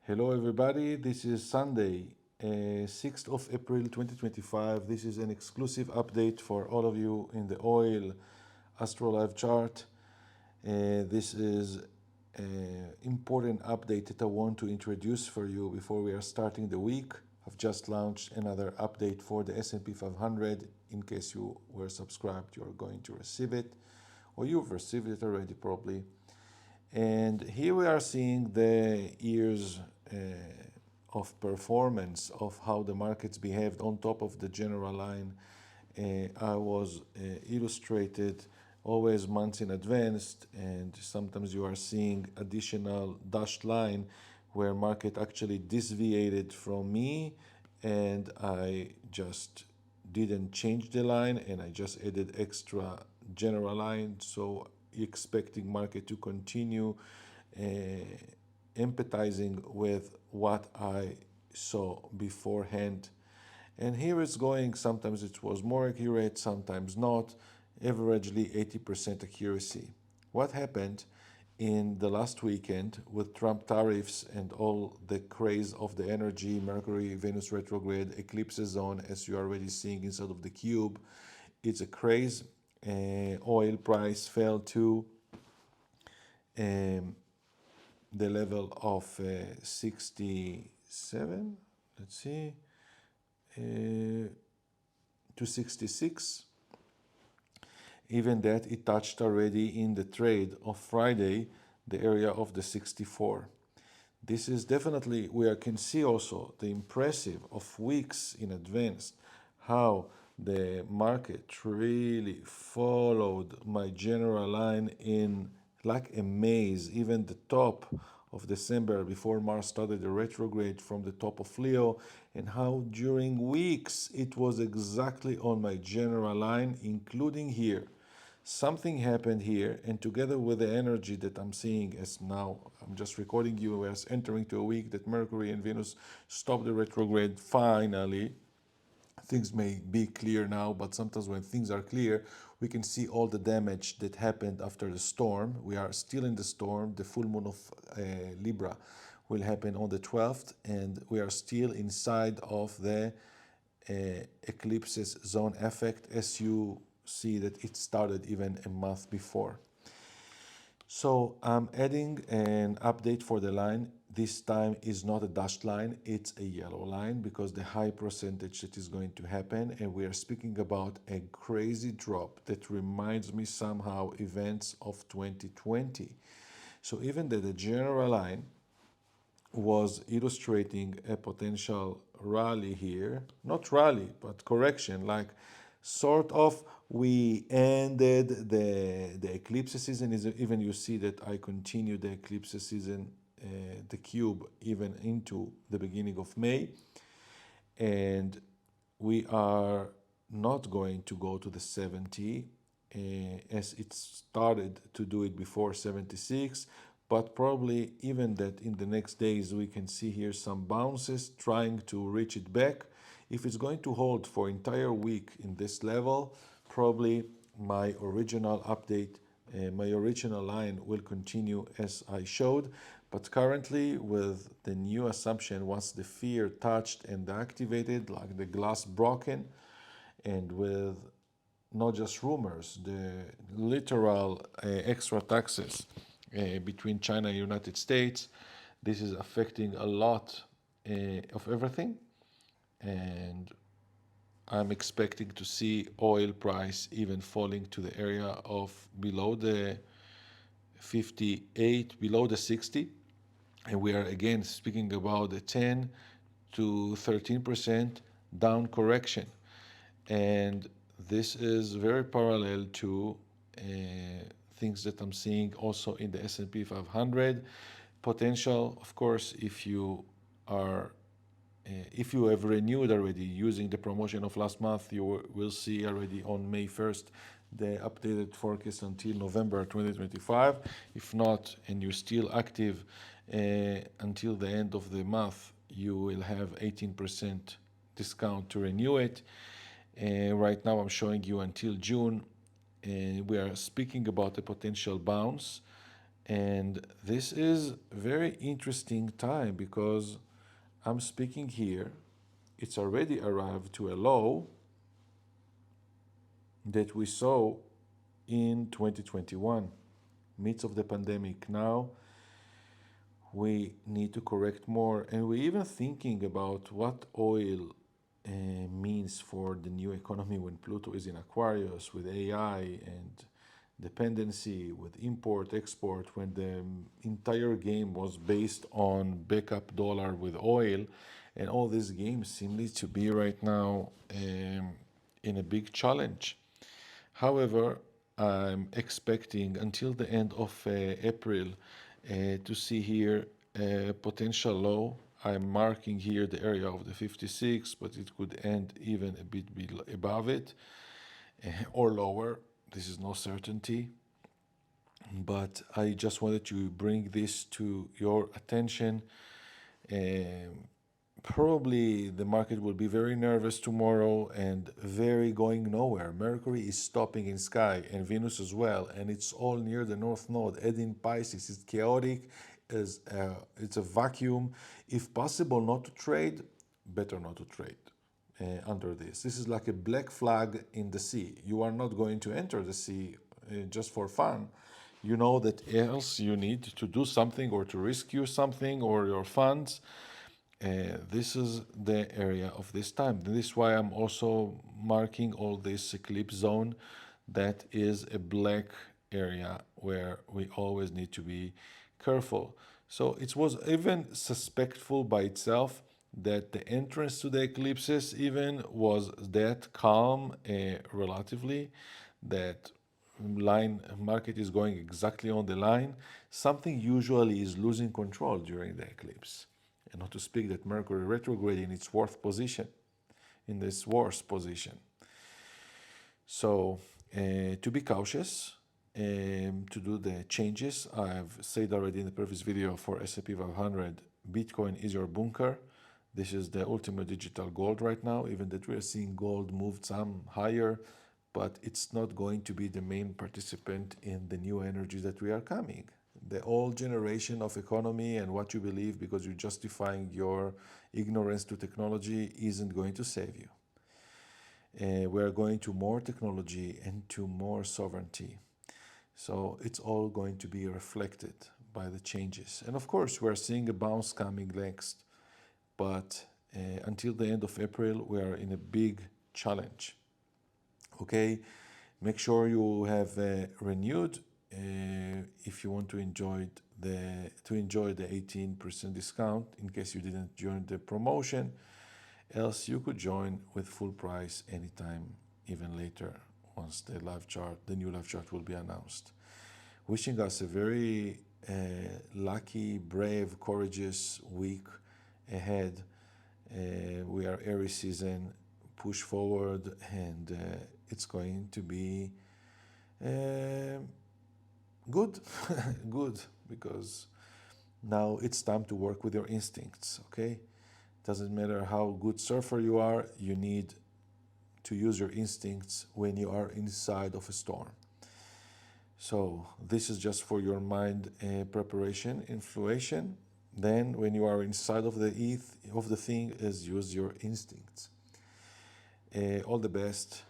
Hello everybody, this is Sunday, 6th of April 2025. This is an exclusive update for all of you in the OIL Astro LiveChart. This is an important update that I want to introduce for you before we are starting the week. I've just launched another update for the S&P 500. In case you were subscribed, you are going to receive it, or you've received it already probably. And here we are seeing the years of performance of how the markets behaved on top of the general line. I was illustrated always months in advance, and sometimes you are seeing additional dashed line where market actually deviated from me, and I just didn't change the line and I just added extra general line. So expecting market to continue empathizing with what I saw beforehand. And here it's going, sometimes it was more accurate, sometimes not, averagely 80% accuracy. What happened in the last weekend with Trump tariffs and all the craze of the energy, Mercury, Venus retrograde, eclipse zone, as you're already seeing inside of the cube, it's a craze. Oil price fell to the level of 67, let's see, to 66. Even that it touched already in the trade of Friday, the area of the 64. This is definitely, we can see also the impressive of weeks in advance, how the market really followed my general line in like a maze. Even the top of December before Mars started the retrograde from the top of Leo, and how during weeks it was exactly on my general line, including here. Something happened here, and together with the energy that I'm seeing, as now I'm just recording you as entering to a week that Mercury and Venus stopped the retrograde finally. Things may be clear now, but sometimes when things are clear, we can see all the damage that happened after the storm. We are still in the storm. The full moon of Libra will happen on the 12th, and we are still inside of the eclipses zone effect, as you see that it started even a month before. So I'm adding an update for the line. This time is not a dashed line, it's a yellow line, because the high percentage that is going to happen, and we are speaking about a crazy drop that reminds me somehow events of 2020. So even that the general line was illustrating a potential rally here, not rally, but correction, like sort of we ended the eclipse season. Even you see that I continue the eclipse season, the cube, even into the beginning of May, and we are not going to go to the 70 as it started to do it before 76, but probably even that in the next days we can see here some bounces trying to reach it back. If it's going to hold for entire week in this level, probably my original update, my original line will continue as I showed. But currently, with the new assumption, once the fear touched and activated, like the glass broken, and with not just rumors, the literal extra taxes between China and United States, this is affecting a lot of everything. And I'm expecting to see oil price even falling to the area of below the 58, below the 60. And we are again speaking about a 10 to 13% down correction. And this is very parallel to things that I'm seeing also in the S&P 500. Potential, of course, if you have renewed already using the promotion of last month, you will see already on May 1st the updated forecast until November 2025. If not, and you're still active until the end of the month, you will have 18% discount to renew it. Right now I'm showing you until June. We are speaking about a potential bounce, And this is very interesting time because I'm speaking here. It's already arrived to a low that we saw in 2021, midst of the pandemic. Now we need to correct more, and we're even thinking about what oil means for the new economy when Pluto is in Aquarius with AI and dependency with import export, when the entire game was based on backup dollar with oil, and all these games seem to be right now in a big challenge. However, I'm expecting until the end of April to see here a potential low. I'm marking here the area of the 56, but it could end even a bit above it or lower. This is no certainty, but I just wanted to bring this to your attention. Probably the market will be very nervous tomorrow and very going nowhere. Mercury is stopping in sky and Venus as well, and it's all near the North Node, heading Pisces. It's chaotic, it's a vacuum. If possible, not to trade, better not to trade under this. This is like a black flag in the sea. You are not going to enter the sea just for fun. You know that else you need to do something or to rescue something or your funds. This is the area of this time. This is why I'm also marking all this eclipse zone. That is a black area where we always need to be careful. So it was even suspectful by itself that the entrance to the eclipses even was that calm relatively, that line market is going exactly on the line. Something usually is losing control during the eclipse. And not to speak that Mercury retrograde in its worst position, in this worst position. So to be cautious, to do the changes, I've said already in the previous video for S&P 500, Bitcoin is your bunker. This is the ultimate digital gold right now, even that we are seeing gold moved some higher, but it's not going to be the main participant in the new energy that we are coming. The old generation of economy and what you believe because you're justifying your ignorance to technology isn't going to save you. We're going to more technology and to more sovereignty. So it's all going to be reflected by the changes. And of course, we're seeing a bounce coming next. But until the end of April, we are in a big challenge. Okay, make sure you have renewed if you want to enjoy the 18% discount in case you didn't join the promotion. Else you could join with full price anytime, even later, once the new live chart will be announced. Wishing us a very lucky, brave, courageous week ahead. We are Aries season, push forward, and it's going to be good, good, because now it's time to work with your instincts, okay? Doesn't matter how good surfer you are, you need to use your instincts when you are inside of a storm. So this is just for your mind preparation, influation. Then when you are inside of the thing is use your instincts. All the best.